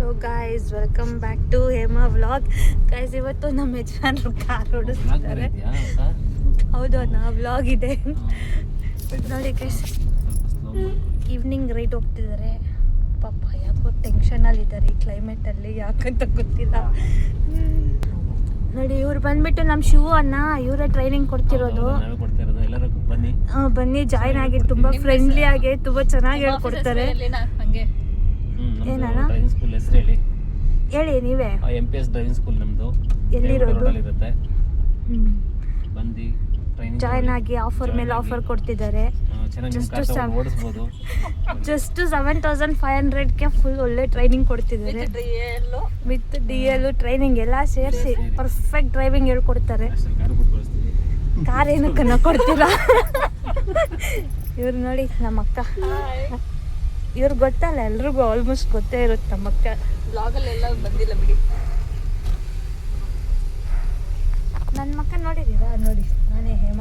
Hello guys, welcome back to Hema vlog. Guys, ಇವತ್ತು ನಮ್ಮ ಯಜಮಾನರು ಕಾರ್ ಓಡಿಸ್ತಿದ್ದಾರೆ. ಹೌದು, ನಾ ವ್ಲಾಗ್ ಇದೆ ನೋಡಿ ಗೈಸ್. ಈವ್ನಿಂಗ್ ರೈಡ್ ಹೋಗ್ತಿದ್ದಾರೆ. ಪಾಪ ಯಾಕೋ ಟೆನ್ಷನಲ್ಲಿದ್ದಾರೆ ಈ ಕ್ಲೈಮೇಟಲ್ಲಿ, ಯಾಕಂತ ಗೊತ್ತಿಲ್ಲ. ನೋಡಿ, ಇವ್ರು ಬಂದ್ಬಿಟ್ಟು ನಮ್ಮ ಶಿವು ಅಣ್ಣ, ಇವರೇ ಟ್ರೈನಿಂಗ್ ಕೊಡ್ತಿರೋದು. ಬನ್ನಿ ಜಾಯ್ನ್ ಆಗಿ, ತುಂಬ ಫ್ರೆಂಡ್ಲಿ ಆಗಿ ತುಂಬ ಚೆನ್ನಾಗಿ ಹೇಳ್ಕೊಡ್ತಾರೆ. ಏನಣ್ಣ ಹೇಳಿ ನೀವೇ. MPS ಡ್ರೈವಿಂಗ್ ಸ್ಕೂಲ್ ನಮ್ದು ಎಲ್ಲಿರೋದು? ಬಂದು ಜಾಯ್ನ್ ಆಗಿ ಆಫರ್ ಮೇಲೆ ಆಫರ್ ಕೊಡ್ತಿದ್ದಾರೆ. ಜಸ್ಟ್ 7,500ಗೆ ಫುಲ್ ಒಳ್ಳೆ ಟ್ರೈನಿಂಗ್ ಕೊಡ್ತಿದ್ದಾರೆ. ವಿತ್ DL ಟ್ರೈನಿಂಗ್ ಎಲ್ಲ ಸೇರಿಸಿ ಪರ್ಫೆಕ್ಟ್ ಡ್ರೈವಿಂಗ್ ಹೇಳ್ಕೊಡ್ತಾರೆ. ಕಾರ್ ಏನಕ್ಕನ್ನ ಕೊಡ್ತೀರಾ? ಇವ್ರು ನೋಡಿ ನಮ್ಮ ಅಕ್ಕ. ಇವ್ರಿಗೆ ಗೊತ್ತಲ್ಲ, ಎಲ್ರಿಗೂ ಆಲ್ಮೋಸ್ಟ್ ಗೊತ್ತೇ ಇರುತ್ತೆ ನಮ್ಮ ಅಕ್ಕ. ಬ್ಲಾಗಲ್ಲೆಲ್ಲ ಬಂದಿಲ್ಲ ಬಿಡಿ. ನನ್ನ ಮಕ್ಕ ನೋಡಿದ್ದೀರಾ? ನೋಡಿ, ನಾನೇ ಹೇಮ.